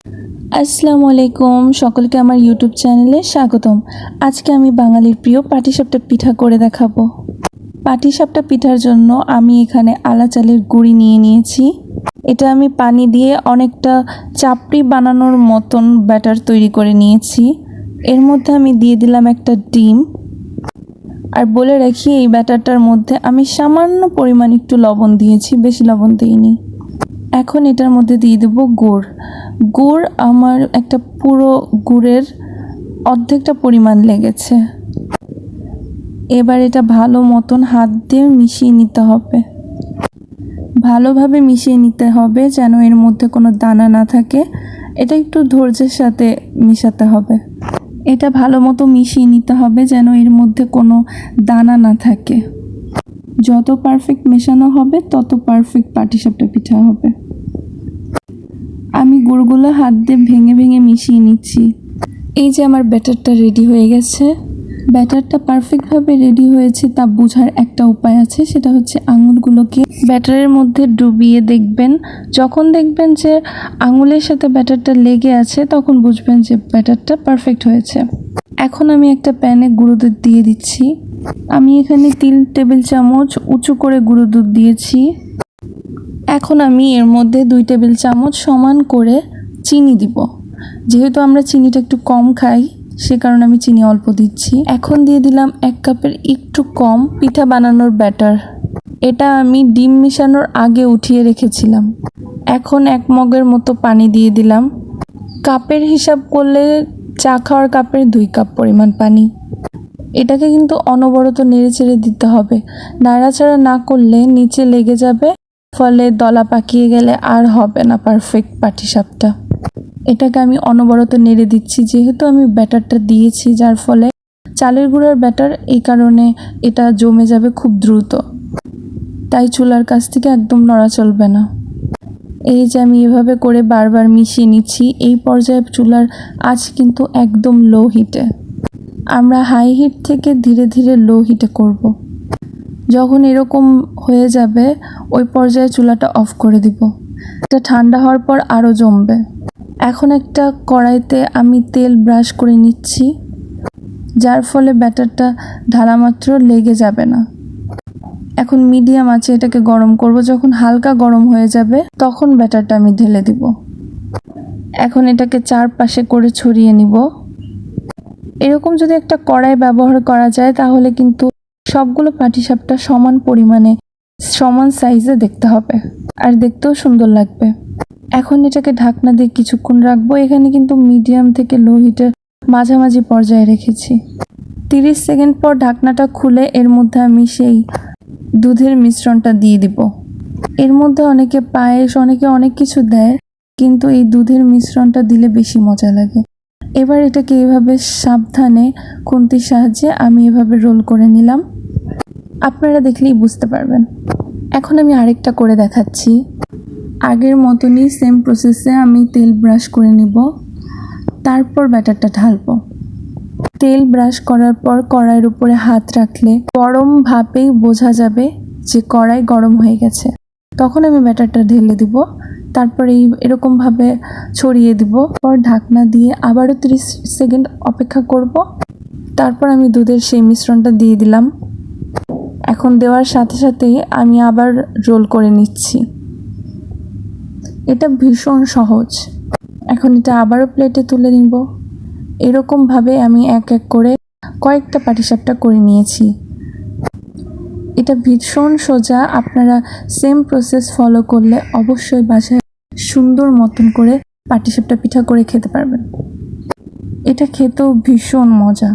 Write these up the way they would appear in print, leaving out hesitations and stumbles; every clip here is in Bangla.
আসসালামু আলাইকুম, সকলকে আমার ইউটিউব চ্যানেলে স্বাগতম। আজকে আমি বাঙালির প্রিয় পাটিসাপটা পিঠা করে দেখাবো। পাটিসাপটা পিঠার জন্য আমি এখানে আলা চালের গুঁড়ি নিয়ে নিয়েছি। এটা আমি পানি দিয়ে অনেকটা চাপড়ি বানানোর মতন ব্যাটার তৈরি করে নিয়েছি। এর মধ্যে আমি দিয়ে দিলাম একটা ডিম। আর বলে রাখি, এই ব্যাটারটার মধ্যে আমি সামান্য পরিমাণ একটু লবণ দিয়েছি, বেশি লবণ দিইনি। এখন এটার মধ্যে দিয়ে দেব গুড়। গুড় আমার একটা পুরো গুড়ের অর্ধেকটা পরিমাণ লেগেছে। এবার এটা ভালো মতন হাত দিয়ে মিশিয়ে নিতে হবে। ভালোভাবে মিশিয়ে নিতে হবে যেন এর মধ্যে কোনো দানা না থাকে। এটা একটু ধৈর্যের সাথে মিশাতে হবে। এটা ভালো মতো মিশিয়ে নিতে হবে যেন এর মধ্যে কোনো দানা না থাকে। যত পারফেক্ট মেশানো হবে তত পারফেক্ট পাটিসাপটা পিঠা হবে। আমি গুড়গুলো হাত দিয়ে ভেঙে ভেঙে মিশিয়ে নিচ্ছি। এই যে আমার ব্যাটারটা রেডি হয়ে গেছে। ব্যাটারটা পারফেক্টভাবে রেডি হয়েছে তা বোঝার একটা উপায় আছে, সেটা হচ্ছে আঙুলগুলোকে ব্যাটারের মধ্যে ডুবিয়ে দেখবেন। যখন দেখবেন যে আঙুলের সাথে ব্যাটারটা লেগে আছে তখন বুঝবেন যে ব্যাটারটা পারফেক্ট হয়েছে। এখন আমি একটা প্যানে গুঁড়ো দুধ দিয়ে দিচ্ছি। আমি এখানে 3 টেবিল চামচ উঁচু করে গুঁড়ো দুধ দিয়েছি। এখন আমি এর মধ্যে 2 টেবিল চামচ সমান করে চিনি দিব। যেহেতু আমরা চিনিটা একটু কম খাই, সে কারণে আমি চিনি অল্প দিচ্ছি। এখন দিয়ে দিলাম 1 কাপের একটু কম পিঠা বানানোর ব্যাটার। এটা আমি ডিম মিশানোর আগে উঠিয়ে রেখেছিলাম। এখন 1 মগের মতো পানি দিয়ে দিলাম। কাপের হিসাব করলে চা খাওয়ার কাপের 2 কাপ পরিমাণ পানি। এটাকে কিন্তু অনবরত নেড়েচেড়ে দিতে হবে। নাড়াচাড়া না করলে নিচে লেগে যাবে, ফলে দলা পাকিয়ে গেলে আর হবে না পারফেক্ট পাটিসাপটা। এটাকে আমি অনবরত নেড়ে দিচ্ছি। যেহেতু আমি ব্যাটারটা দিয়েছি, যার ফলে চালের গুঁড়ার ব্যাটার, এই কারণে এটা জমে যাবে খুব দ্রুত। তাই চুলার কাছ থেকে একদম নড়া চলবে না। এই যে আমি এভাবে করে বারবার মিশিয়ে নিচ্ছি। এই পর্যায়ে চুলার আঁচ কিন্তু একদম লো হিটে। আমরা হাই হিট থেকে ধীরে ধীরে লো হিটে করব। যখন এরকম হয়ে যাবে ওই পর্যায়ে চুলাটা অফ করে দিব। এটা ঠান্ডা হওয়ার পর আরও জমবে। এখন একটা কড়াইতে আমি তেল ব্রাশ করে নিচ্ছি, যার ফলে ব্যাটারটা ঢালা মাত্র লেগে যাবে না। এখন মিডিয়াম আঁচে এটাকে গরম করব। যখন হালকা গরম হয়ে যাবে তখন ব্যাটারটা আমি ঢেলে দিব। এখন এটাকে চারপাশে করে ছড়িয়ে নিব। এরকম যদি একটা কড়াই ব্যবহার করা যায় তাহলে কিন্তু সবগুলো পাটিসাপটা সমান পরিমাণে সমান সাইজে দেখতে হবে, আর দেখতেও সুন্দর লাগবে। এখন এটাকে ঢাকনা দিয়ে কিছুক্ষণ রাখবো। এখানে কিন্তু মিডিয়াম থেকে লো হিটের মাঝামাঝি পর্যায়ে রেখেছি। 30 সেকেন্ড পর ঢাকনাটা খুলে এর মধ্যে আমি সেই দুধের মিশ্রণটা দিয়ে দিব। এর মধ্যে অনেকে পায়েস, অনেকে অনেক কিছু দেয়, কিন্তু এই দুধের মিশ্রণটা দিলে বেশি মজা লাগে। এবার এটাকে এভাবে সাবধানে খুন্তির সাহায্যে আমি এভাবে রোল করে নিলাম। আপনারা দেখলেই বুঝতে পারবেন। এখন আমি আরেকটা করে দেখাচ্ছি। আগের মতনই সেম প্রসেসে আমি তেল ব্রাশ করে নিব, তারপর ব্যাটারটা ঢালবো। তেল ব্রাশ করার পর কড়াইয়ের উপরে হাত রাখলে গরম ভাবেই বোঝা যাবে যে কড়াই গরম হয়ে গেছে। তখন আমি ব্যাটারটা ঢেলে দিব, তারপরে এরকমভাবে ছড়িয়ে দিব। পর ঢাকনা দিয়ে আবারও 30 সেকেন্ড অপেক্ষা করব। তারপর আমি দুধের সেই মিশ্রণটা দিয়ে দিলাম। এখন দেওয়ার সাথে সাথেই আমি আবার রোল করে নিচ্ছি। এটা ভীষণ সহজ। এখন এটা আবারও প্লেটে তুলে নিব। এরকমভাবে আমি এক এক করে কয়েকটা পাটিসাপটা করে নিয়েছি। এটা ভীষণ সোজা। আপনারা সেম প্রসেস ফলো করলে অবশ্যই বাসায় সুন্দর মতন করে পাটিসাপটা পিঠা করে খেতে পারবেন। এটা খেতেও ভীষণ মজা।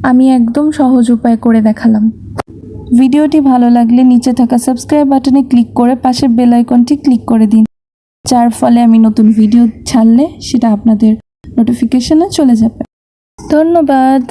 আমি একদম সহজ উপায় করে দেখালাম। ভিডিওটি ভালো লাগলে নিচে থাকা সাবস্ক্রাইব বাটনে ক্লিক করে পাশের বেল আইকনটি ক্লিক করে দিন, যার ফলে আমি নতুন ভিডিও ছাড়লে সেটা আপনাদের নোটিফিকেশনে চলে যাবে। ধন্যবাদ।